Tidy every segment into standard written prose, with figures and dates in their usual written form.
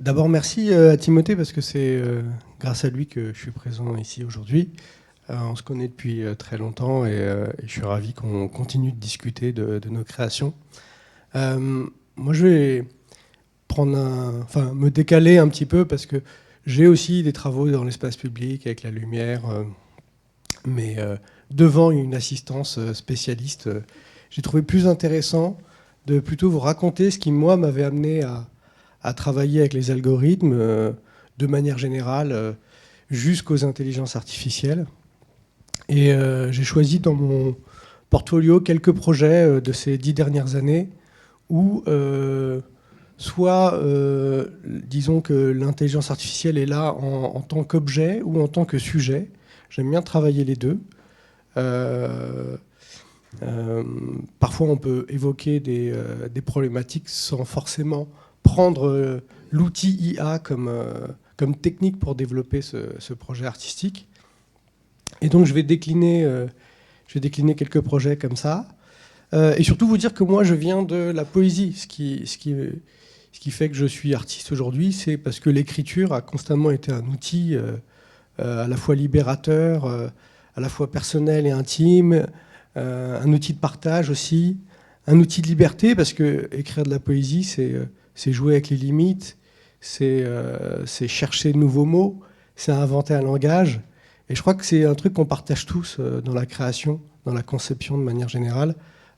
D'abord, merci à Timothée parce que c'est grâce à lui que je suis présent ici aujourd'hui. On se connaît depuis très longtemps et je suis ravi qu'on continue de discuter de nos créations. Moi, je vais enfin, me décaler un petit peu parce que j'ai aussi des travaux dans l'espace public avec la lumière, mais devant une assistance spécialiste, j'ai trouvé plus intéressant de plutôt vous raconter ce qui, moi, m'avait amené à travailler avec les algorithmes de manière générale jusqu'aux intelligences artificielles. Et j'ai choisi dans mon portfolio quelques projets de ces 10 dernières années où soit, disons que l'intelligence artificielle est là en tant qu'objet ou en tant que sujet. J'aime bien travailler les deux. Euh, Parfois, on peut évoquer des problématiques sans forcément prendre l'outil IA comme technique pour développer ce projet artistique. Et donc, je vais décliner quelques projets comme ça. Et surtout vous dire que moi, je viens de la poésie. Ce qui fait que je suis artiste aujourd'hui, c'est parce que l'écriture a constamment été un outil à la fois libérateur, à la fois personnel et intime, un outil de partage aussi, un outil de liberté, parce que écrire de la poésie, c'est jouer avec les limites, c'est chercher de nouveaux mots, c'est inventer un langage. Et je crois que c'est un truc qu'on partage tous dans la création, dans la conception de manière générale.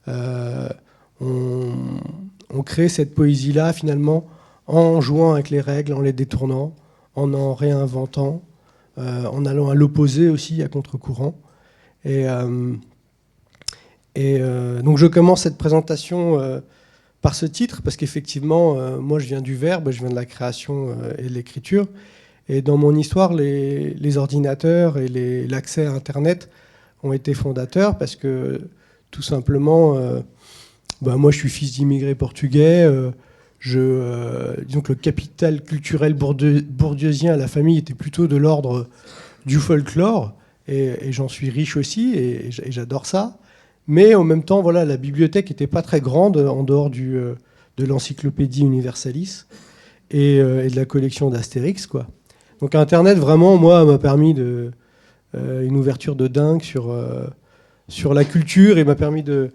Euh, on, on crée cette poésie-là finalement en jouant avec les règles, en les détournant, en réinventant, en allant à l'opposé aussi, à contre-courant. Et, donc je commence cette présentation par ce titre, parce qu'effectivement, moi je viens du verbe, je viens de la création et de l'écriture. Et dans mon histoire, les ordinateurs et l'accès à Internet ont été fondateurs, parce que tout simplement, moi je suis fils d'immigrés portugais. Disons que le capital culturel bourdieusien à la famille était plutôt de l'ordre du folklore, et j'en suis riche aussi, et j'adore ça. Mais en même temps, voilà, la bibliothèque n'était pas très grande en dehors de l'encyclopédie Universalis et de la collection d'Astérix, quoi. Donc Internet, vraiment, moi, m'a permis une ouverture de dingue sur la culture, et m'a permis de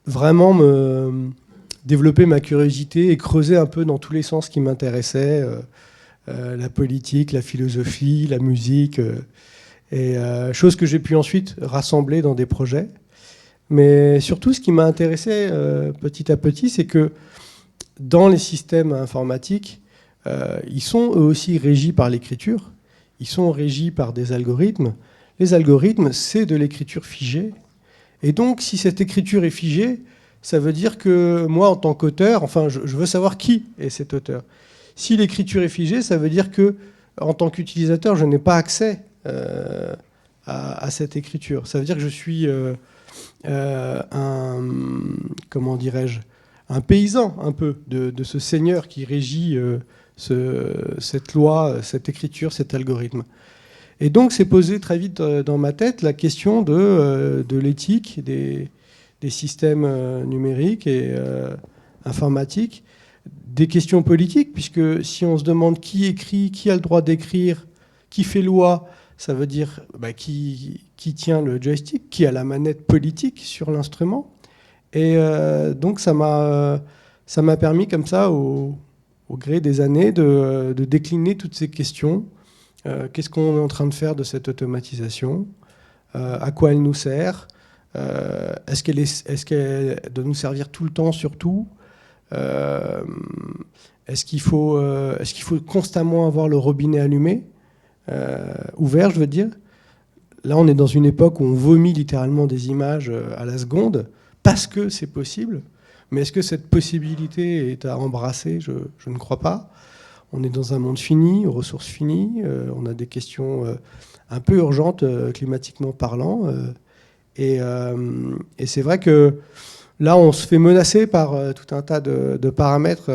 vraiment me développer ma curiosité et creuser un peu dans tous les sens qui m'intéressaient, la politique, la philosophie, la musique, choses que j'ai pu ensuite rassembler dans des projets. Mais surtout, ce qui m'a intéressé petit à petit, c'est que dans les systèmes informatiques, ils sont eux aussi régis par l'écriture. Ils sont régis par des algorithmes. Les algorithmes, c'est de l'écriture figée. Et donc, si cette écriture est figée, ça veut dire que moi, en tant qu'auteur, enfin, je veux savoir qui est cet auteur. Si l'écriture est figée, ça veut dire que, en tant qu'utilisateur, je n'ai pas accès à cette écriture. Ça veut dire que je suis comment dirais-je, un paysan un peu de ce seigneur qui régit cette loi, cette écriture, cet algorithme. Et donc s'est posé très vite dans ma tête la question de l'éthique des systèmes numériques et informatiques, des questions politiques, puisque si on se demande qui écrit, qui a le droit d'écrire, qui fait loi, ça veut dire qui tient le joystick, qui a la manette politique sur l'instrument. Et donc ça m'a permis comme ça, au gré des années, de décliner toutes ces questions. Qu'est-ce qu'on est en train de faire de cette automatisation? À quoi elle nous sert? Est-ce qu'elle doit nous servir tout le temps, surtout? Est-ce qu'il faut constamment avoir le robinet allumé, ouvert, je veux dire? Là, on est dans une époque où on vomit littéralement des images à la seconde, parce que c'est possible. Mais est-ce que cette possibilité est à embrasser? Je ne crois pas. On est dans un monde fini, aux ressources finies. On a des questions un peu urgentes, climatiquement parlant. Et c'est vrai que là, on se fait menacer par tout un tas de paramètres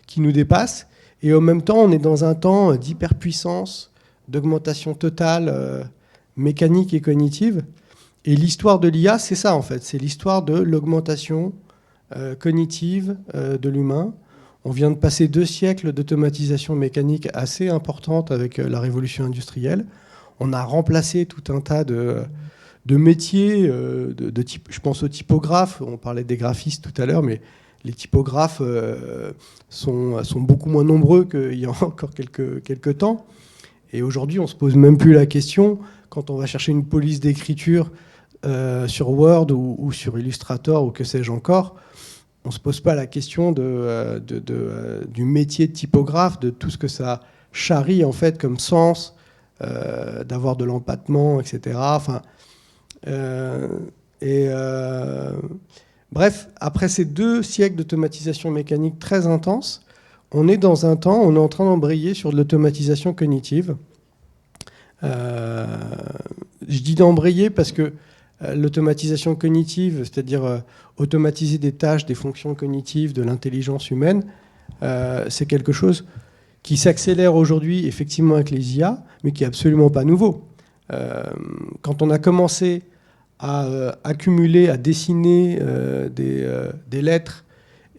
qui nous dépassent. Et en même temps, on est dans un temps d'hyperpuissance, d'augmentation totale, mécanique et cognitive. Et l'histoire de l'IA, c'est ça en fait. C'est l'histoire de l'augmentation cognitive de l'humain. On vient de passer 2 siècles d'automatisation mécanique assez importante avec la révolution industrielle. On a remplacé tout un tas de métiers, de type, je pense aux typographes, on parlait des graphistes tout à l'heure, mais les typographes sont beaucoup moins nombreux qu'il y a encore quelques temps. Et aujourd'hui, on ne se pose même plus la question, quand on va chercher une police d'écriture sur Word ou sur Illustrator ou que sais-je encore, on ne se pose pas la question du métier de typographe, de tout ce que ça charrie en fait comme sens, d'avoir de l'empattement, etc. Enfin, bref, après ces 2 siècles d'automatisation mécanique très intense, on est dans un temps, on est en train d'embrayer sur de l'automatisation cognitive. Je dis d'embrayer parce que l'automatisation cognitive, c'est-à-dire automatiser des tâches, des fonctions cognitives de l'intelligence humaine, c'est quelque chose qui s'accélère aujourd'hui effectivement avec les IA, mais qui n'est absolument pas nouveau. Quand on a commencé à accumuler, à dessiner des lettres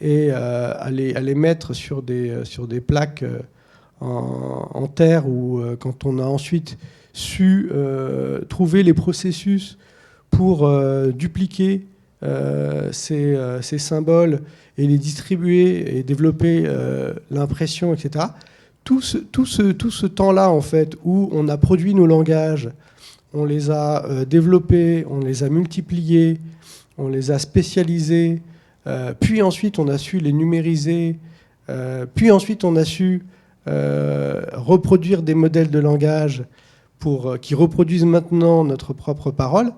et à les mettre sur des plaques en terre, ou quand on a ensuite su trouver les processus pour dupliquer ces symboles et les distribuer et développer l'impression, etc. Tout ce temps-là, en fait, où on a produit nos langages, on les a développés, on les a multipliés, on les a spécialisés, puis ensuite on a su les numériser, puis ensuite on a su reproduire des modèles de langage qui reproduisent maintenant notre propre parole.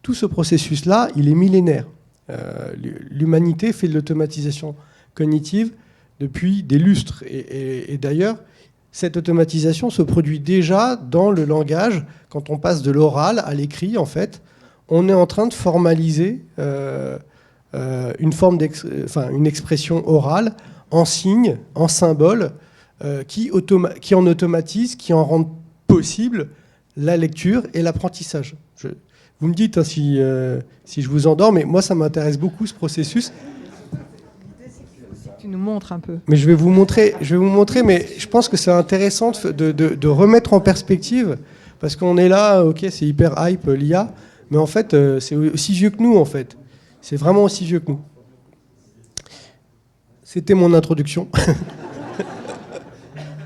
Tout ce processus-là, il est millénaire. L'humanité fait de l'automatisation cognitive depuis des lustres. Et d'ailleurs, cette automatisation se produit déjà dans le langage. Quand on passe de l'oral à l'écrit, en fait, on est en train de formaliser une expression orale en signes, en symboles, qui en automatise, qui en rendent possible la lecture et l'apprentissage. Vous me dites hein, si je vous endors, mais moi, ça m'intéresse beaucoup, ce processus. Tu nous montres un peu. Mais je vais vous montrer, mais je pense que c'est intéressant de remettre en perspective, parce qu'on est là, ok, c'est hyper hype, l'IA, mais en fait, c'est aussi vieux que nous, en fait. C'est vraiment aussi vieux que nous. C'était mon introduction.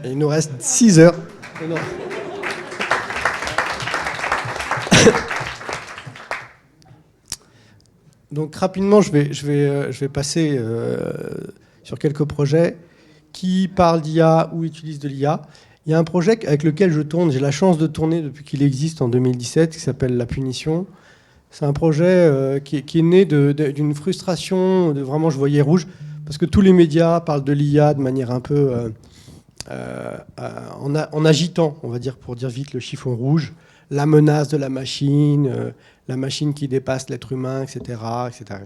Et il nous reste 6 heures. Non. Donc rapidement, je vais passer sur quelques projets qui parlent d'IA ou utilisent de l'IA. Il y a un projet avec lequel je tourne, j'ai la chance de tourner depuis qu'il existe en 2017, qui s'appelle La Punition. C'est un projet qui est né d'une frustration, vraiment je voyais rouge, parce que tous les médias parlent de l'IA de manière un peu en agitant, on va dire, pour dire vite le chiffon rouge, la menace de la machine qui dépasse l'être humain, etc., etc.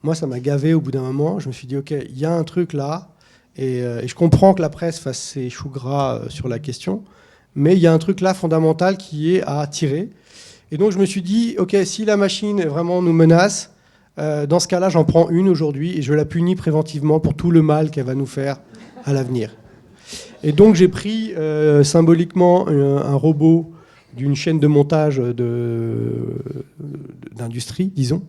Moi, ça m'a gavé au bout d'un moment. Je me suis dit, OK, il y a un truc là, et je comprends que la presse fasse ses choux gras sur la question, mais il y a un truc là fondamental qui est à tirer. Et donc, je me suis dit, OK, si la machine vraiment nous menace, dans ce cas-là, j'en prends une aujourd'hui et je la punis préventivement pour tout le mal qu'elle va nous faire à l'avenir. Et donc, j'ai pris symboliquement un robot d'une chaîne de montage d'industrie, disons.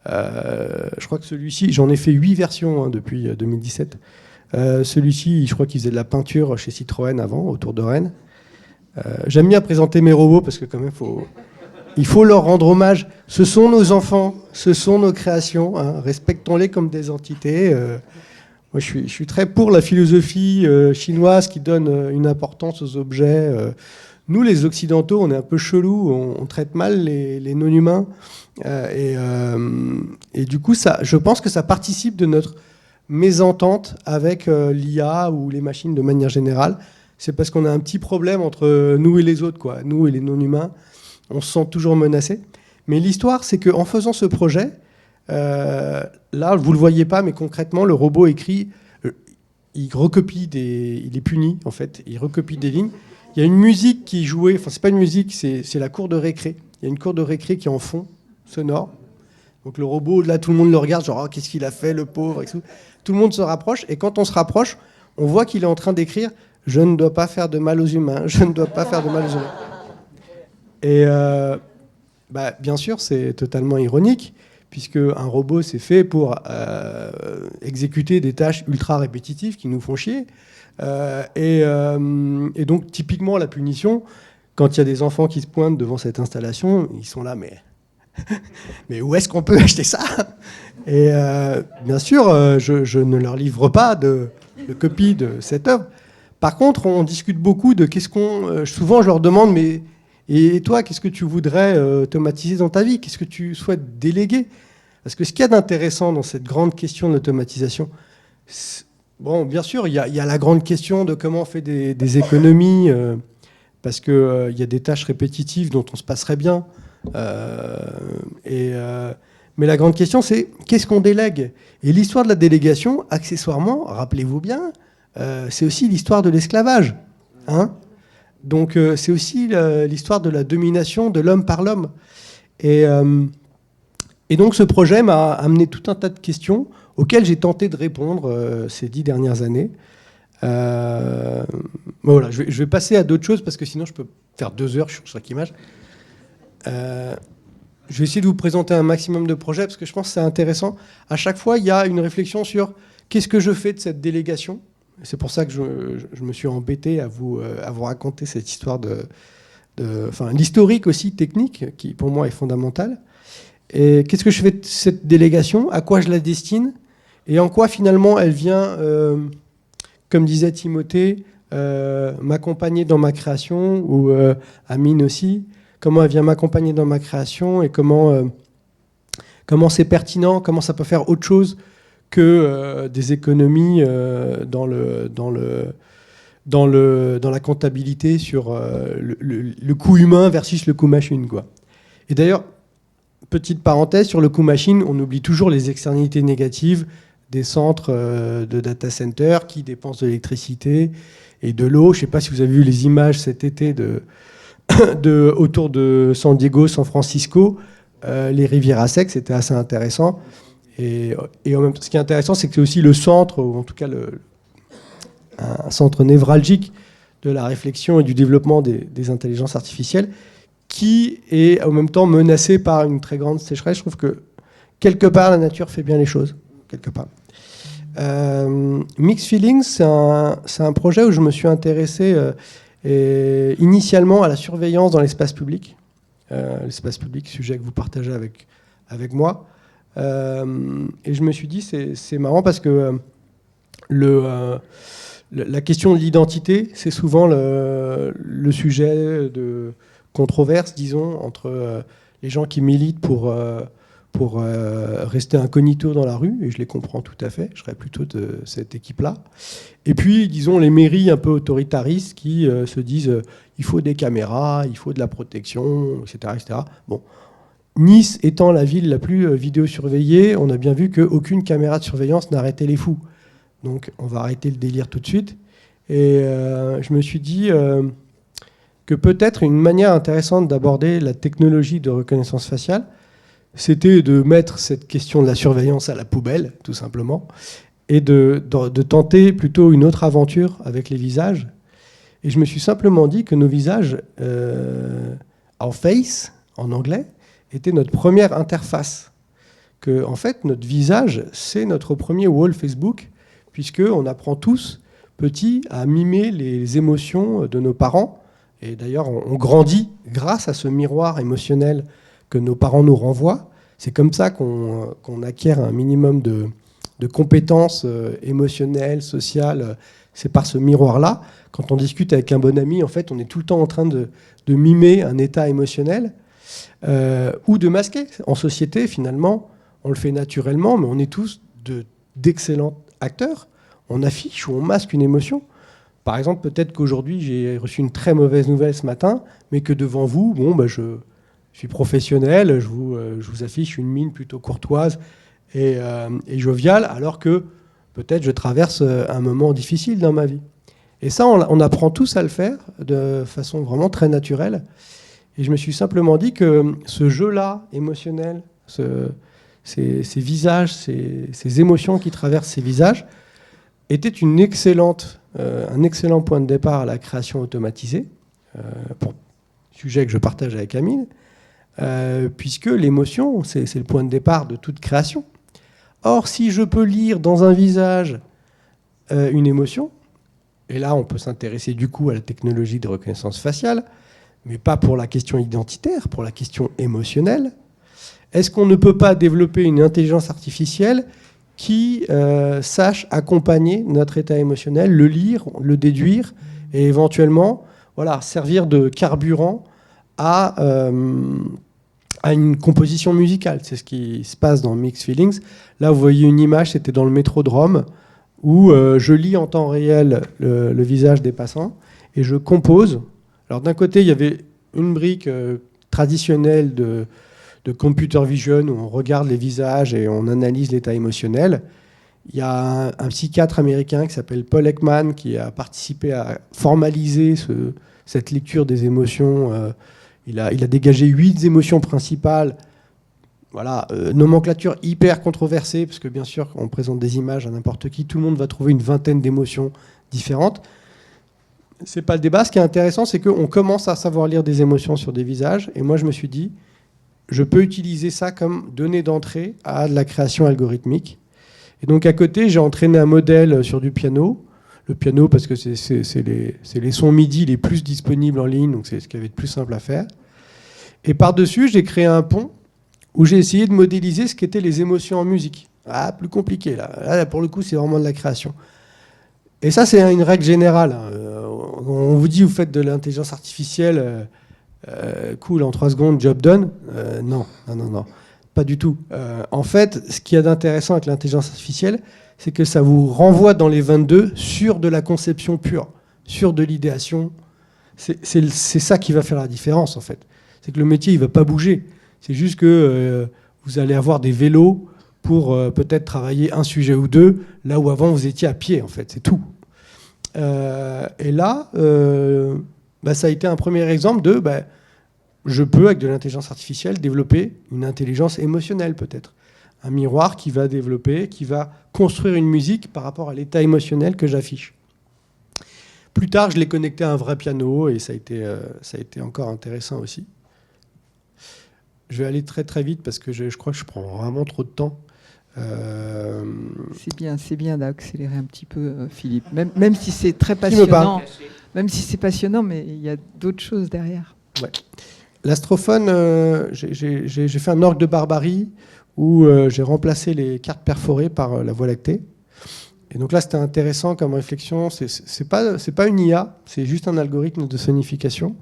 Je crois que celui-ci, j'en ai fait 8 versions depuis 2017. Celui-ci, je crois qu'il faisait de la peinture chez Citroën avant, autour de Rennes. J'aime bien présenter mes robots parce que quand même, il faut leur rendre hommage. Ce sont nos enfants, ce sont nos créations. Hein. Respectons-les comme des entités. Moi, je suis très pour la philosophie chinoise qui donne une importance aux objets. Nous, les Occidentaux, on est un peu chelous, on traite mal les non-humains. Et du coup, je pense que ça participe de notre mésentente avec l'IA ou les machines de manière générale. C'est parce qu'on a un petit problème entre nous et les autres, quoi. Nous et les non-humains. On se sent toujours menacés. Mais l'histoire, c'est qu'en faisant ce projet, là, vous ne le voyez pas, mais concrètement, le robot écrit, il recopie il est puni, en fait, il recopie des lignes. Il y a une musique qui est jouée, enfin, c'est pas une musique, c'est la cour de récré. Il y a une cour de récré qui est en fond, sonore. Donc le robot, là, tout le monde le regarde, genre, oh, qu'est-ce qu'il a fait, le pauvre, et tout. Tout le monde se rapproche, et quand on se rapproche, on voit qu'il est en train d'écrire « Je ne dois pas faire de mal aux humains, je ne dois pas faire de mal aux humains ». Et bien sûr, c'est totalement ironique, puisque un robot, c'est fait pour exécuter des tâches ultra répétitives qui nous font chier. Et donc, typiquement, la punition, quand il y a des enfants qui se pointent devant cette installation, ils sont là, mais où est-ce qu'on peut acheter ça? Et bien sûr, je ne leur livre pas de copie de cette œuvre. Par contre, on discute beaucoup de qu'est-ce qu'on... souvent, je leur demande, mais et toi, qu'est-ce que tu voudrais automatiser dans ta vie? Qu'est-ce que tu souhaites déléguer? Parce que ce qu'il y a d'intéressant dans cette grande question de l'automatisation, bon, bien sûr, il y a la grande question de comment on fait des économies, parce qu'il y a des tâches répétitives dont on se passerait bien. Mais la grande question, c'est qu'est-ce qu'on délègue? Et l'histoire de la délégation, accessoirement, rappelez-vous bien, c'est aussi l'histoire de l'esclavage. Hein? Donc c'est aussi l'histoire de la domination de l'homme par l'homme. Et donc ce projet m'a amené tout un tas de questions auxquelles j'ai tenté de répondre ces 10 dernières années. Voilà, je vais passer à d'autres choses parce que sinon je peux faire 2 heures sur chaque image. Je vais essayer de vous présenter un maximum de projets parce que je pense que c'est intéressant. À chaque fois, il y a une réflexion sur qu'est-ce que je fais de cette délégation. C'est pour ça que je me suis embêté à vous raconter cette histoire enfin, l'historique aussi technique qui pour moi est fondamentale. Et qu'est-ce que je fais de cette délégation? À quoi je la destine? Et en quoi finalement elle vient, comme disait Timothée, m'accompagner dans ma création, ou Amine aussi, comment elle vient m'accompagner dans ma création et comment c'est pertinent, comment ça peut faire autre chose que des économies dans la comptabilité sur le coût humain versus le coût machine, quoi. Et d'ailleurs, petite parenthèse, sur le coût machine, on oublie toujours les externalités négatives des centres de data center qui dépensent de l'électricité et de l'eau. Je ne sais pas si vous avez vu les images cet été autour de San Diego, San Francisco, les rivières à sec, c'était assez intéressant. Et en même temps, ce qui est intéressant, c'est que c'est aussi le centre, ou en tout cas un centre névralgique de la réflexion et du développement des intelligences artificielles, qui est en même temps menacé par une très grande sécheresse. Je trouve que quelque part, la nature fait bien les choses. Quelque part. Mixed Feelings, c'est un projet où je me suis intéressé initialement à la surveillance dans l'espace public. L'espace public, sujet que vous partagez avec moi. Et je me suis dit, c'est marrant parce que la question de l'identité, c'est souvent le sujet de controverse, disons, entre les gens qui militent pour rester incognito dans la rue, et je les comprends tout à fait, je serais plutôt de cette équipe-là. Et puis, disons, les mairies un peu autoritaristes qui se disent il faut des caméras, il faut de la protection, etc. etc. Bon. Nice étant la ville la plus vidéosurveillée, on a bien vu qu'aucune caméra de surveillance n'arrêtait les fous. Donc on va arrêter le délire tout de suite. Et je me suis dit que peut-être une manière intéressante d'aborder la technologie de reconnaissance faciale, c'était de mettre cette question de la surveillance à la poubelle, tout simplement, et de tenter plutôt une autre aventure avec les visages. Et je me suis simplement dit que nos visages, en face, en anglais, était notre première interface. Que, en fait, notre visage, c'est notre premier wall Facebook, puisqu'on apprend tous, petits, à mimer les émotions de nos parents. Et d'ailleurs, on grandit grâce à ce miroir émotionnel que nos parents nous renvoient. C'est comme ça qu'on acquiert un minimum de compétences émotionnelles, sociales. C'est par ce miroir-là. Quand on discute avec un bon ami, en fait, on est tout le temps en train de mimer un état émotionnel. Ou de masquer. En société, finalement, on le fait naturellement, mais on est tous d'excellents acteurs. On affiche ou on masque une émotion. Par exemple, peut-être qu'aujourd'hui, j'ai reçu une très mauvaise nouvelle ce matin, mais que devant vous, je suis professionnel, je vous affiche une mine plutôt courtoise et joviale, alors que peut-être je traverse un moment difficile dans ma vie. Et ça, on apprend tous à le faire de façon vraiment très naturelle. Et je me suis simplement dit que ce jeu-là, émotionnel, ces visages, ces émotions qui traversent ces visages, était un excellent point de départ à la création automatisée, pour sujet que je partage avec Amine, puisque l'émotion, c'est le point de départ de toute création. Or, si je peux lire dans un visage une émotion, et là on peut s'intéresser du coup à la technologie de reconnaissance faciale, mais pas pour la question identitaire, pour la question émotionnelle, est-ce qu'on ne peut pas développer une intelligence artificielle qui sache accompagner notre état émotionnel, le lire, le déduire, et éventuellement servir de carburant à une composition musicale. C'est ce qui se passe dans Mixed Feelings. Là, vous voyez une image, c'était dans le métro de Rome, où je lis en temps réel le visage des passants, et je compose. Alors d'un côté, il y avait une brique traditionnelle de computer vision, où on regarde les visages et on analyse l'état émotionnel. Il y a un psychiatre américain qui s'appelle Paul Ekman qui a participé à formaliser cette lecture des émotions. Il a dégagé 8 émotions principales. Nomenclature hyper controversée, parce que bien sûr, on présente des images à n'importe qui, tout le monde va trouver une vingtaine d'émotions différentes. C'est pas le débat. Ce qui est intéressant, c'est qu'on commence à savoir lire des émotions sur des visages. Et moi, je me suis dit, je peux utiliser ça comme donnée d'entrée à de la création algorithmique. Et donc, à côté, j'ai entraîné un modèle sur du piano. Le piano, parce que c'est les sons MIDI les plus disponibles en ligne, donc c'est ce qu'il y avait de plus simple à faire. Et par-dessus, j'ai créé un pont où j'ai essayé de modéliser ce qu'étaient les émotions en musique. Ah, plus compliqué, là. Là, pour le coup, c'est vraiment de la création. Et ça, c'est une règle générale. On vous dit, vous faites de l'intelligence artificielle, cool, en 3 secondes, job done. Non, pas du tout. En fait, ce qu'il y a d'intéressant avec l'intelligence artificielle, c'est que ça vous renvoie dans les 22 sur de la conception pure, sur de l'idéation. C'est ça qui va faire la différence, en fait. C'est que le métier, il ne va pas bouger. C'est juste que vous allez avoir des vélos pour peut-être travailler un sujet ou deux, là où avant, vous étiez à pied, en fait. C'est tout. Et là, ça a été un premier exemple de... je peux, avec de l'intelligence artificielle, développer une intelligence émotionnelle, peut-être. Un miroir qui va développer, qui va construire une musique par rapport à l'état émotionnel que j'affiche. Plus tard, je l'ai connecté à un vrai piano, et ça a été encore intéressant aussi. Je vais aller très très vite, parce que je crois que je prends vraiment trop de temps. C'est bien d'accélérer un petit peu, Philippe. Même si c'est très passionnant. Même si c'est passionnant, mais il y a d'autres choses derrière. Ouais. L'astrophone, j'ai fait un orgue de barbarie où j'ai remplacé les cartes perforées par la Voie lactée. Et donc là, c'était intéressant comme réflexion. C'est pas une IA, c'est juste un algorithme de sonification.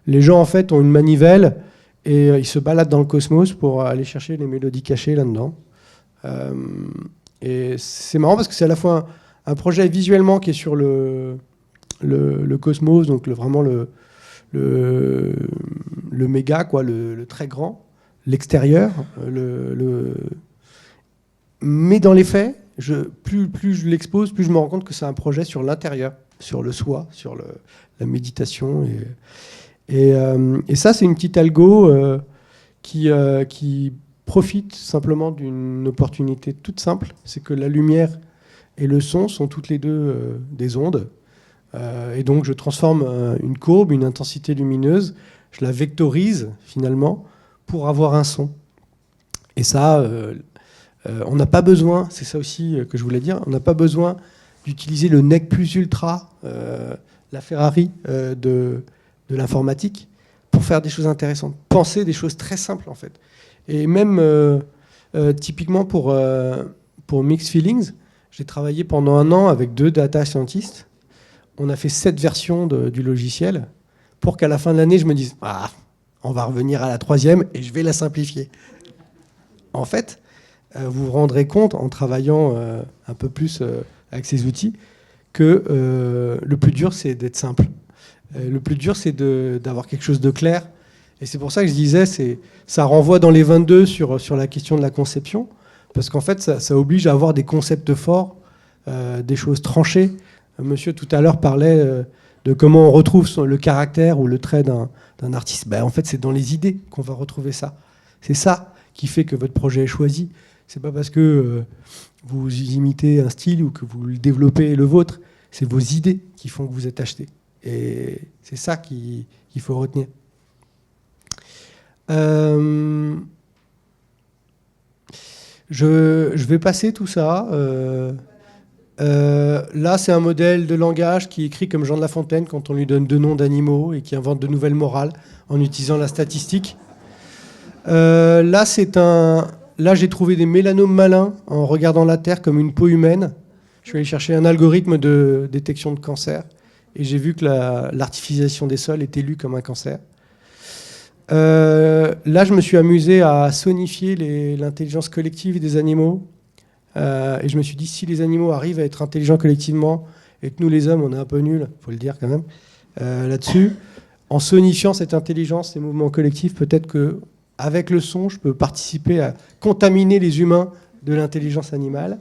Les gens, en fait, ont une manivelle et ils se baladent dans le cosmos pour aller chercher les mélodies cachées là-dedans. Et c'est marrant parce que c'est à la fois un projet visuellement qui est sur le cosmos, donc vraiment le méga, quoi, le très grand, l'extérieur. Mais dans les faits, plus je l'expose, plus je me rends compte que c'est un projet sur l'intérieur, sur le soi, sur la méditation. Et ça, c'est une petite algo qui profite simplement d'une opportunité toute simple. C'est que la lumière et le son sont toutes les deux des ondes. Et donc, je transforme une courbe, une intensité lumineuse, je la vectorise finalement pour avoir un son. Et ça, on n'a pas besoin, c'est ça aussi que je voulais dire, on n'a pas besoin d'utiliser le nec plus ultra, la Ferrari de l'informatique, pour faire des choses intéressantes. Penser des choses très simples, en fait. Et même, typiquement pour Mixed Feelings, j'ai travaillé pendant 1 an avec 2 data scientists. On a fait 7 versions du logiciel pour qu'à la fin de l'année, je me dise « on va revenir à la 3e et je vais la simplifier ». En fait, vous vous rendrez compte, en travaillant un peu plus avec ces outils, que le plus dur, c'est d'être simple. Le plus dur, c'est d'avoir quelque chose de clair. Et c'est pour ça que je disais, ça renvoie dans les 22 sur la question de la conception, parce qu'en fait, ça oblige à avoir des concepts forts, des choses tranchées. Monsieur, tout à l'heure, parlait de comment on retrouve le caractère ou le trait d'un artiste. En fait, c'est dans les idées qu'on va retrouver ça. C'est ça qui fait que votre projet est choisi. C'est pas parce que vous imitez un style ou que vous le développez le vôtre, c'est vos idées qui font que vous êtes acheté. Et c'est ça qu'il faut retenir. Je vais passer tout ça. Là, c'est un modèle de langage qui écrit comme Jean de La Fontaine quand on lui donne 2 noms d'animaux et qui invente de nouvelles morales en utilisant la statistique. Là, j'ai trouvé des mélanomes malins en regardant la Terre comme une peau humaine. Je suis allé chercher un algorithme de détection de cancer et j'ai vu que l'artificialisation des sols était lue comme un cancer. Là, je me suis amusé à sonifier l'intelligence collective des animaux. Et je me suis dit, si les animaux arrivent à être intelligents collectivement et que nous, les hommes, on est un peu nuls, il faut le dire quand même, là-dessus, en sonifiant cette intelligence, ces mouvements collectifs, peut-être qu'avec le son, je peux participer à contaminer les humains de l'intelligence animale.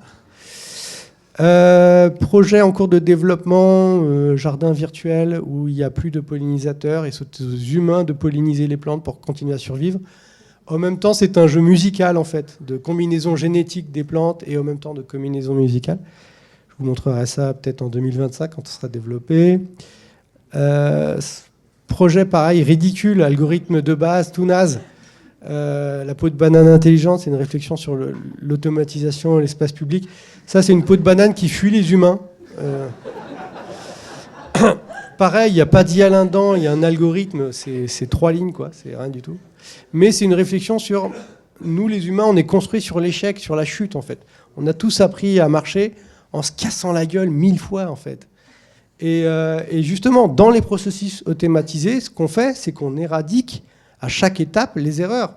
Projet en cours de développement, jardin virtuel où il n'y a plus de pollinisateurs et c'est aux humains de polliniser les plantes pour continuer à survivre. En même temps, c'est un jeu musical en fait, de combinaison génétique des plantes et en même temps de combinaison musicale. Je vous montrerai ça peut-être en 2025 quand ça sera développé. Projet pareil, ridicule, algorithme de base, tout naze. La peau de banane intelligente, c'est une réflexion sur l'automatisation et l'espace public. Ça, c'est une peau de banane qui fuit les humains. Pareil, il n'y a pas d'IA là-dedans, il y a un algorithme, c'est 3 lignes, quoi, c'est rien du tout. Mais c'est une réflexion sur, nous les humains, on est construits sur l'échec, sur la chute, en fait. On a tous appris à marcher en se cassant la gueule 1000 fois, en fait. Et justement, dans les processus automatisés, ce qu'on fait, c'est qu'on éradique à chaque étape les erreurs.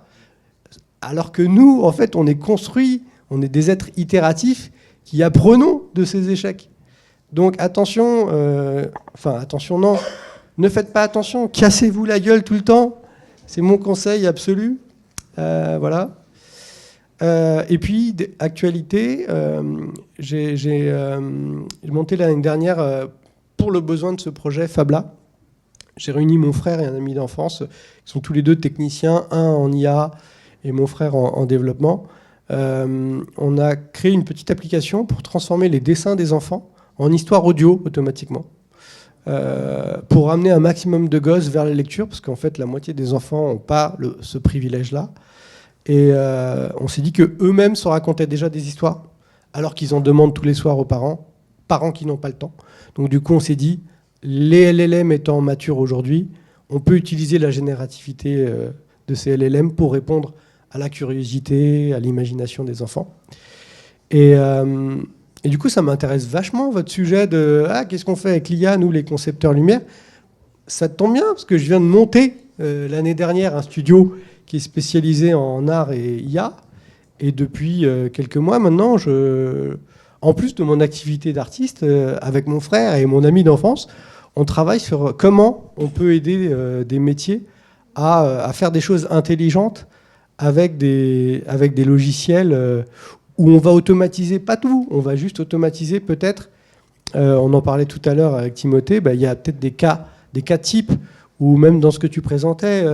Alors que nous, en fait, on est construits, on est des êtres itératifs qui apprenons de ces échecs. Donc attention, attention non, ne faites pas attention, cassez-vous la gueule tout le temps, c'est mon conseil absolu. Voilà. Et puis, actualité, j'ai monté l'année dernière pour le besoin de ce projet Fabla. J'ai réuni mon frère et un ami d'enfance, qui sont tous les deux techniciens, un en IA et mon frère en développement. On a créé une petite application pour transformer les dessins des enfants en histoire audio automatiquement, pour amener un maximum de gosses vers la lecture, parce qu'en fait, la moitié des enfants n'ont pas ce privilège-là. Et on s'est dit qu'eux-mêmes se racontaient déjà des histoires, alors qu'ils en demandent tous les soirs aux parents qui n'ont pas le temps. Donc du coup, on s'est dit, les LLM étant matures aujourd'hui, on peut utiliser la générativité de ces LLM pour répondre à la curiosité, à l'imagination des enfants. Et du coup, ça m'intéresse vachement, votre sujet de « qu'est-ce qu'on fait avec l'IA, nous, les concepteurs lumière ?» Ça tombe bien, parce que je viens de monter l'année dernière un studio qui est spécialisé en art et IA. Et depuis quelques mois maintenant, en plus de mon activité d'artiste, avec mon frère et mon ami d'enfance, on travaille sur comment on peut aider des métiers à faire des choses intelligentes avec des logiciels où on va automatiser, pas tout, on va juste automatiser peut-être, on en parlait tout à l'heure avec Timothée, il y a peut-être des cas types, ou même dans ce que tu présentais,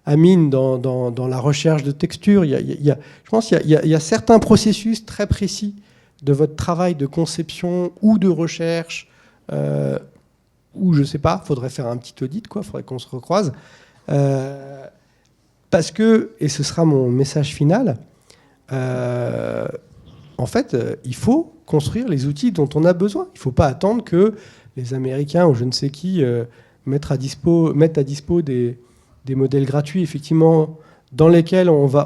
Amine, dans la recherche de texture, je pense qu'il y a certains processus très précis de votre travail de conception ou de recherche, ou je ne sais pas, il faudrait faire un petit audit, il faudrait qu'on se recroise. Parce que, et ce sera mon message final, en fait, il faut construire les outils dont on a besoin. Il ne faut pas attendre que les Américains ou je ne sais qui mettent à dispo des modèles gratuits, effectivement, dans lesquels on va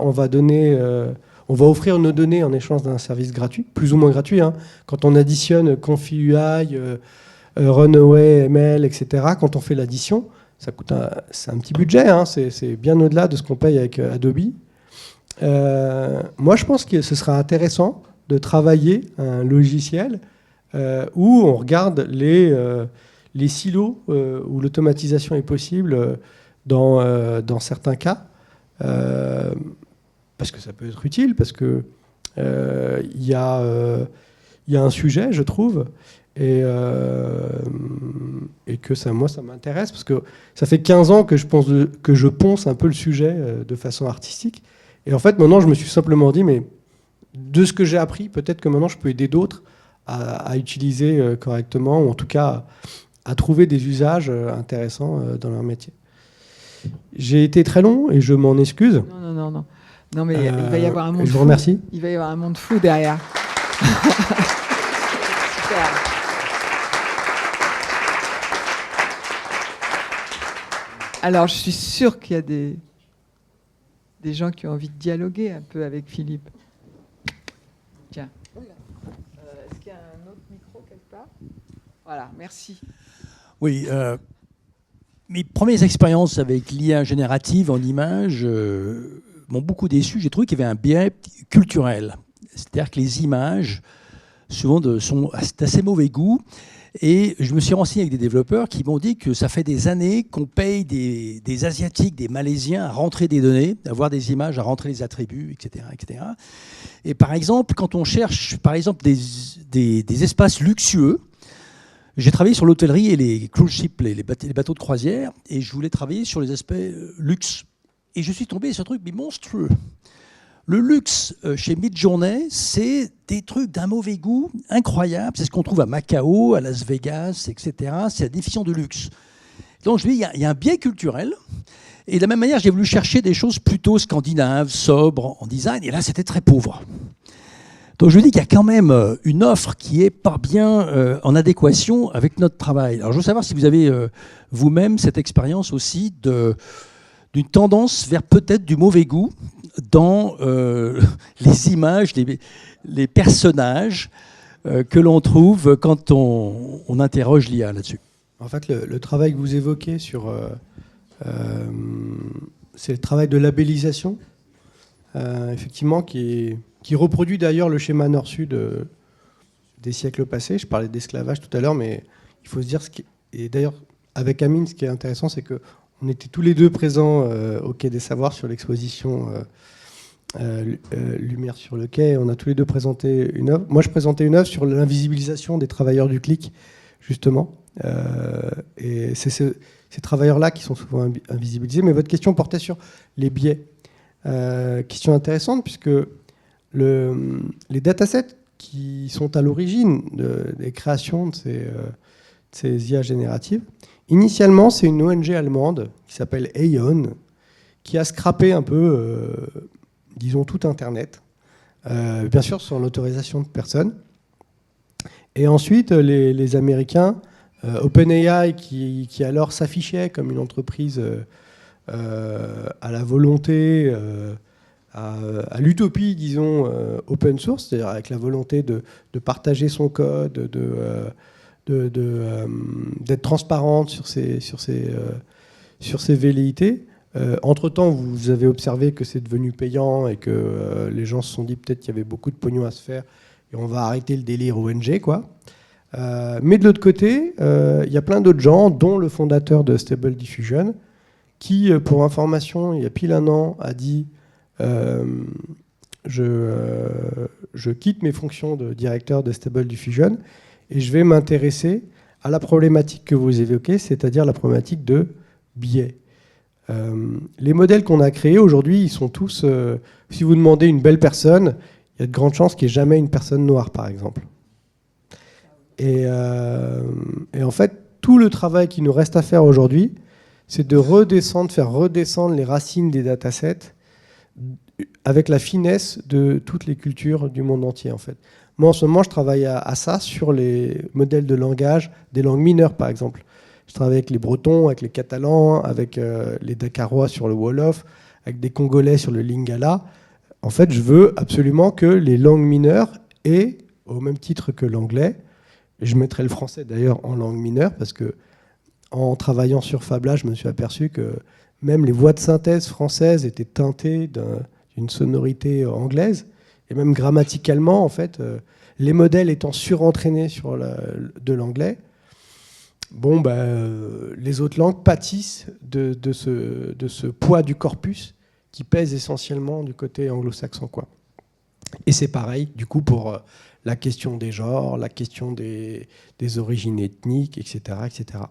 offrir nos données en échange d'un service gratuit, plus ou moins gratuit. Quand on additionne Confi.UI, Runaway, ML, etc., quand on fait l'addition, c'est un petit budget, c'est bien au-delà de ce qu'on paye avec Adobe. Moi, je pense que ce sera intéressant de travailler un logiciel où on regarde les silos où l'automatisation est possible dans certains cas, parce que ça peut être utile, parce que il y a un sujet, je trouve, et que moi, ça m'intéresse, parce que ça fait 15 ans que je ponce un peu le sujet de façon artistique, Et en fait, maintenant, je me suis simplement dit, mais de ce que j'ai appris, peut-être que maintenant, je peux aider d'autres à utiliser correctement, ou en tout cas à trouver des usages intéressants dans leur métier. J'ai été très long et je m'en excuse. Non. Non, mais il va y avoir un monde je vous remercie. Il va y avoir un monde fou derrière. Super. Alors, je suis sûre qu'il y a des gens qui ont envie de dialoguer un peu avec Philippe. Tiens. Est-ce qu'il y a un autre micro quelque part ? Voilà, merci. Oui, mes premières expériences avec l'IA générative en images m'ont beaucoup déçu. J'ai trouvé qu'il y avait un biais culturel. C'est-à-dire que les images, souvent, sont d'assez mauvais goût. Et je me suis renseigné avec des développeurs qui m'ont dit que ça fait des années qu'on paye des Asiatiques, des Malaisiens à rentrer des données, à voir des images, à rentrer les attributs, etc., etc. Et par exemple, quand on cherche par exemple, des espaces luxueux, j'ai travaillé sur l'hôtellerie et les cruise ships, les bateaux de croisière, et je voulais travailler sur les aspects luxe. Et je suis tombé sur un truc mais monstrueux. Le luxe chez Midjourney, c'est des trucs d'un mauvais goût incroyable. C'est ce qu'on trouve à Macao, à Las Vegas, etc. C'est la définition de luxe. Donc je me dis, il y a un biais culturel. Et de la même manière, j'ai voulu chercher des choses plutôt scandinaves, sobres en design. Et là, c'était très pauvre. Donc je me dis qu'il y a quand même une offre qui n'est pas bien en adéquation avec notre travail. Alors je veux savoir si vous avez vous-même cette expérience aussi d'une tendance vers peut-être du mauvais goût dans les images, les personnages que l'on trouve quand on interroge l'IA là-dessus. En fait, le travail que vous évoquez c'est le travail de labellisation, effectivement, qui reproduit d'ailleurs le schéma nord-sud des siècles passés. Je parlais d'esclavage tout à l'heure, mais il faut se dire, et d'ailleurs, avec Amine, ce qui est intéressant, c'est qu'on était tous les deux présents au Quai des Savoirs sur l'exposition Lumière sur le quai. On a tous les deux présenté une œuvre. Moi, je présentais une œuvre sur l'invisibilisation des travailleurs du clic, justement. Et c'est ces travailleurs-là qui sont souvent invisibilisés. Mais votre question portait sur les biais. Question intéressante, puisque les datasets qui sont à l'origine des créations de ces IA génératives, initialement, c'est une ONG allemande qui s'appelle Aeon, qui a scrappé un peu, disons, tout Internet, bien sûr sans l'autorisation de personne. Et ensuite, les Américains, OpenAI, qui alors s'affichait comme une entreprise à la volonté, à l'utopie, disons, open source, c'est-à-dire avec la volonté de partager son code, d'être transparente sur ses velléités. Entre-temps, vous avez observé que c'est devenu payant et que les gens se sont dit peut-être qu'il y avait beaucoup de pognon à se faire et on va arrêter le délire ONG, quoi. Mais de l'autre côté, il y a plein d'autres gens, dont le fondateur de Stable Diffusion, qui, pour information, il y a pile un an, a dit je quitte mes fonctions de directeur de Stable Diffusion et je vais m'intéresser à la problématique que vous évoquez, c'est-à-dire la problématique de biais. Les modèles qu'on a créés aujourd'hui, ils sont tous... si vous demandez une belle personne, il y a de grandes chances qu'il n'y ait jamais une personne noire, par exemple. Et en fait, tout le travail qui nous reste à faire aujourd'hui, c'est de faire redescendre les racines des datasets avec la finesse de toutes les cultures du monde entier, en fait. Moi, en ce moment, je travaille à ça sur les modèles de langage des langues mineures, par exemple. Je travaille avec les Bretons, avec les Catalans, avec les Dakarois sur le Wolof, avec des Congolais sur le Lingala. En fait, je veux absolument que les langues mineures aient, au même titre que l'anglais, et je mettrai le français d'ailleurs en langue mineure, parce que en travaillant sur Fab Lab, je me suis aperçu que même les voix de synthèse françaises étaient teintées d'une sonorité anglaise, et même grammaticalement, en fait, les modèles étant surentraînés sur de l'anglais, bon, les autres langues pâtissent de ce poids du corpus qui pèse essentiellement du côté anglo-saxon, quoi. Et c'est pareil, du coup, pour la question des genres, la question des origines ethniques, etc., etc.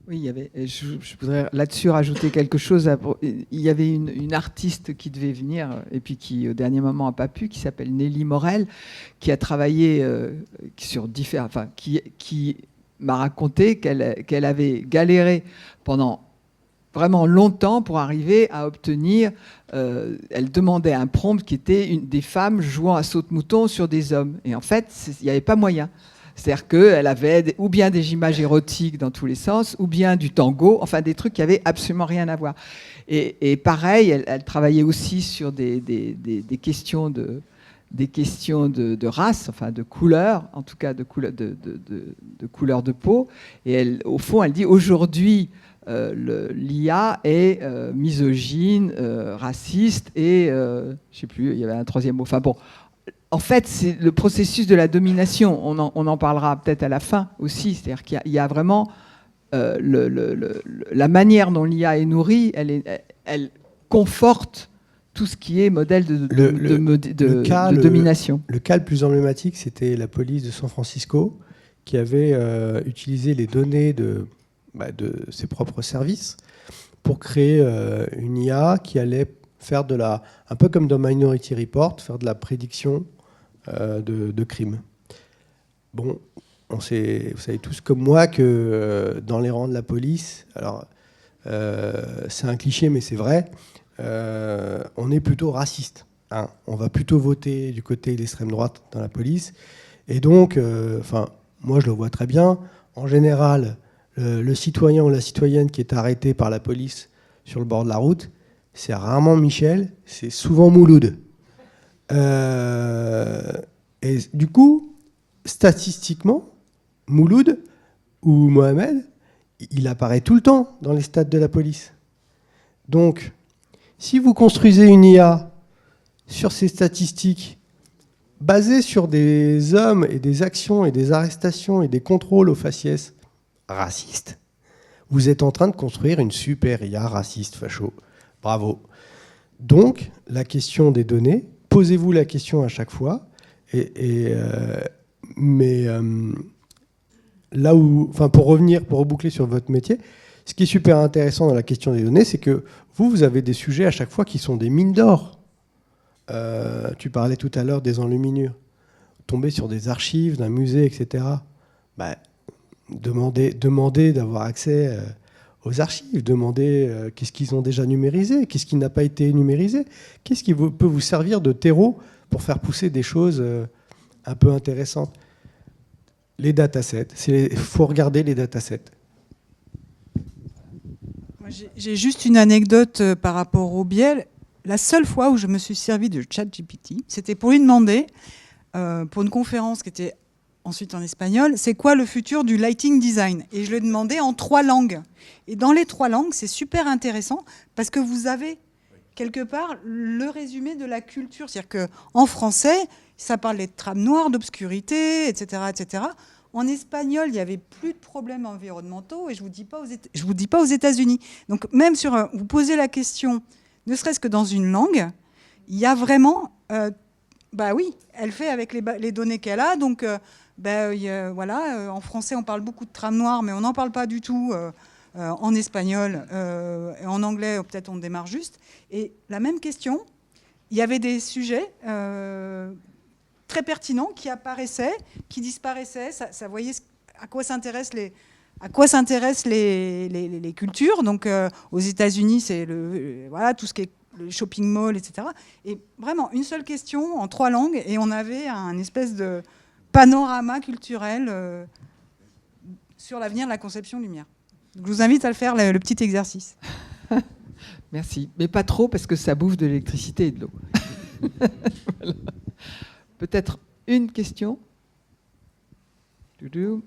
Oui, je voudrais là-dessus rajouter quelque chose. Il y avait une artiste qui devait venir et puis qui, au dernier moment, n'a pas pu, qui s'appelle Nelly Morel, qui a travaillé sur différents... Enfin, qui m'a raconté qu'elle avait galéré pendant vraiment longtemps pour arriver à obtenir... elle demandait un prompt qui était des femmes jouant à saute-mouton sur des hommes. Et en fait, il n'y avait pas moyen. C'est-à-dire qu'elle avait ou bien des images érotiques dans tous les sens, ou bien du tango, enfin des trucs qui n'avaient absolument rien à voir. Et pareil, elle travaillait aussi sur des questions de race, enfin de couleur, en tout cas de couleur de peau. Et au fond, elle dit aujourd'hui, l'IA est misogyne, raciste et, je ne sais plus, il y avait un troisième mot. Enfin bon. En fait, c'est le processus de la domination. On en parlera peut-être à la fin aussi. C'est-à-dire qu'il y a vraiment la manière dont l'IA est nourrie, elle conforte tout ce qui est modèle de domination. Le cas le plus emblématique, c'était la police de San Francisco qui avait utilisé les données de ses propres services pour créer une IA qui allait faire un peu comme dans Minority Report, faire de la prédiction de crimes. Bon, vous savez tous comme moi que dans les rangs de la police, alors c'est un cliché mais c'est vrai, on est plutôt raciste. Hein. On va plutôt voter du côté de l'extrême droite dans la police. Et donc, moi je le vois très bien, en général, le citoyen ou la citoyenne qui est arrêté par la police sur le bord de la route, c'est rarement Michel, c'est souvent Mouloud. Et du coup, statistiquement, Mouloud ou Mohamed, il apparaît tout le temps dans les stats de la police. Donc, si vous construisez une IA sur ces statistiques basées sur des hommes et des actions et des arrestations et des contrôles aux faciès racistes, vous êtes en train de construire une super IA raciste, facho. Bravo. Donc, la question des données, posez-vous la question à chaque fois. Là où, pour reboucler sur votre métier, ce qui est super intéressant dans la question des données, c'est que vous avez des sujets à chaque fois qui sont des mines d'or. Tu parlais tout à l'heure des enluminures. Tomber sur des archives d'un musée, etc. Demandez d'avoir accès aux archives, demandez qu'est-ce qu'ils ont déjà numérisé, qu'est-ce qui n'a pas été numérisé, qu'est-ce qui peut vous servir de terreau pour faire pousser des choses un peu intéressantes. Les datasets, il faut regarder les datasets. J'ai juste une anecdote par rapport au biais. La seule fois où je me suis servi de ChatGPT, c'était pour lui demander, pour une conférence qui était ensuite en espagnol, c'est quoi le futur du lighting design? Et je lui ai demandé en 3 langues. Et dans les 3 langues, c'est super intéressant parce que vous avez quelque part le résumé de la culture. C'est-à-dire qu'en français, ça parlait de trames noires, d'obscurité, etc., etc. En espagnol, il n'y avait plus de problèmes environnementaux et je ne vous dis pas aux États-Unis. Donc même vous posez la question, ne serait-ce que dans une langue, il y a vraiment... oui, elle fait avec les données qu'elle a. Donc en français, on parle beaucoup de trames noires, mais on n'en parle pas du tout en espagnol. Et en anglais, peut-être on démarre juste. Et la même question, il y avait des sujets... très pertinents qui apparaissaient, qui disparaissaient. Ça voyait à quoi s'intéressent les cultures. Donc, aux États-Unis, c'est tout ce qui est le shopping mall, etc. Et vraiment, une seule question en 3 langues, et on avait un espèce de panorama culturel sur l'avenir de la conception lumière. Donc, je vous invite à le faire, le petit exercice. Merci. Mais pas trop, parce que ça bouffe de l'électricité et de l'eau. Voilà. Peut-être une question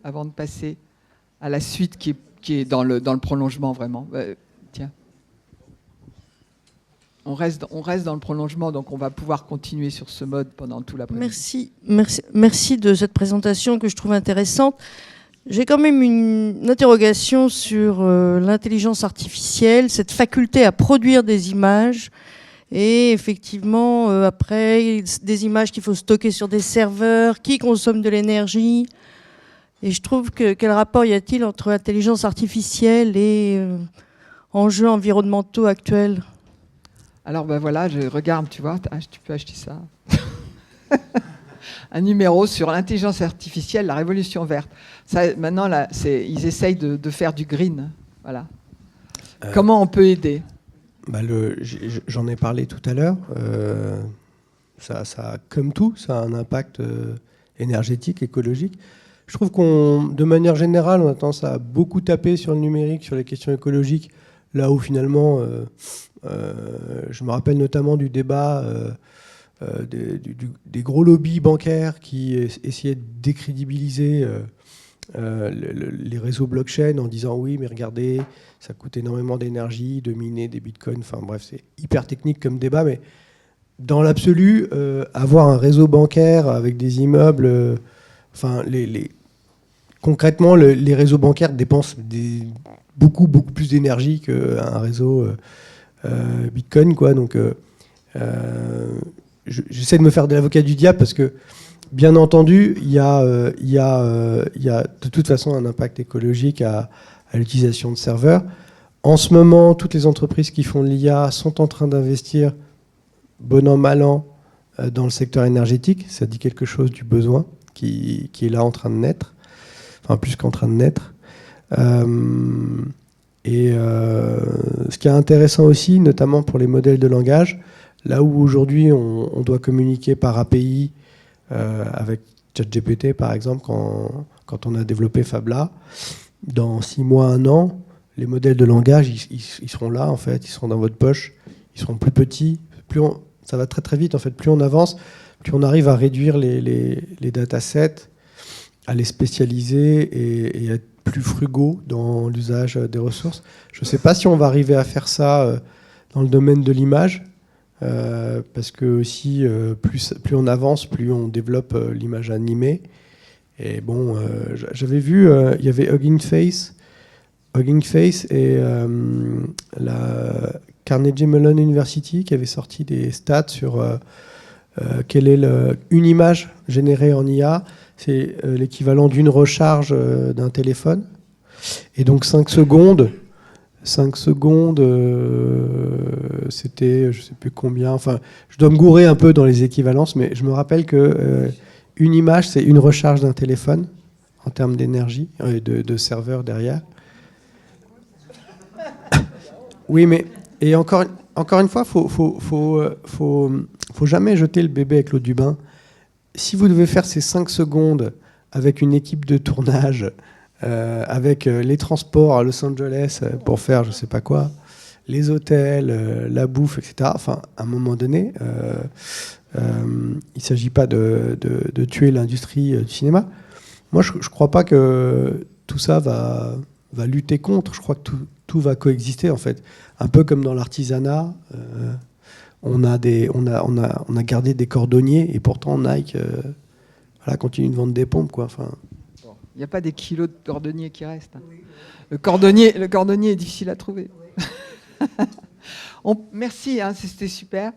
avant de passer à la suite qui est dans le prolongement vraiment. Tiens. On reste dans le prolongement, donc on va pouvoir continuer sur ce mode pendant tout l'après-midi. Merci de cette présentation que je trouve intéressante. J'ai quand même une interrogation sur l'intelligence artificielle, cette faculté à produire des images. Et effectivement, après, des images qu'il faut stocker sur des serveurs, qui consomment de l'énergie. Et je trouve que quel rapport y a-t-il entre intelligence artificielle et enjeux environnementaux actuels? Alors ben voilà, je regarde, tu vois, tu peux acheter ça. Un numéro sur l'intelligence artificielle, la révolution verte. Ça, maintenant, là, ils essayent de faire du green. Voilà. Comment on peut aider? J'en ai parlé tout à l'heure. Ça, comme tout, ça a un impact énergétique, écologique. Je trouve de manière générale, on a tendance à beaucoup taper sur le numérique, sur les questions écologiques, là où finalement, je me rappelle notamment du débat des gros lobbies bancaires qui essayaient de décrédibiliser les réseaux blockchain en disant oui, mais regardez, ça coûte énormément d'énergie de miner des bitcoins. Enfin bref, c'est hyper technique comme débat, mais dans l'absolu, avoir un réseau bancaire avec des immeubles, concrètement, les réseaux bancaires dépensent beaucoup plus d'énergie qu'un réseau bitcoin, quoi. Donc, j'essaie de me faire de l'avocat du diable parce que, bien entendu, il y a de toute façon un impact écologique à l'utilisation de serveurs. En ce moment, toutes les entreprises qui font de l'IA sont en train d'investir, bon an, mal an, dans le secteur énergétique. Ça dit quelque chose du besoin qui est là en train de naître, enfin plus qu'en train de naître. Ce qui est intéressant aussi, notamment pour les modèles de langage, là où aujourd'hui on doit communiquer par API avec ChatGPT par exemple, quand on a développé Fabla, dans 6 mois, 1 an, les modèles de langage, ils seront là en fait, ils seront dans votre poche, ils seront plus petits, ça va très très vite en fait, plus on avance, plus on arrive à réduire les datasets, à les spécialiser et à être plus frugaux dans l'usage des ressources. Je ne sais pas si on va arriver à faire ça dans le domaine de l'image, parce que aussi, plus on avance, plus on développe l'image animée. Et bon, j'avais vu, il y avait Hugging Face et la Carnegie Mellon University qui avait sorti des stats sur quelle est une image générée en IA. C'est l'équivalent d'une recharge d'un téléphone. Et donc 5 secondes, c'était je ne sais plus combien. Enfin, je dois me gourer un peu dans les équivalences, mais je me rappelle que une image, c'est une recharge d'un téléphone en termes d'énergie, de serveur derrière. Oui, mais et encore une fois, faut jamais jeter le bébé avec l'eau du bain. Si vous devez faire ces 5 secondes avec une équipe de tournage, avec les transports à Los Angeles pour faire je sais pas quoi, les hôtels, la bouffe, etc. Enfin, à un moment donné, il ne s'agit pas de tuer l'industrie du cinéma. Moi, je ne crois pas que tout ça va lutter contre. Je crois que tout va coexister, en fait. Un peu comme dans l'artisanat. On a gardé des cordonniers et pourtant Nike continue de vendre des pompes, quoi. Enfin, il n'y a pas des kilos de cordonniers qui restent. Hein. Oui. Le cordonnier est difficile à trouver. Oui. Merci, hein, c'était super.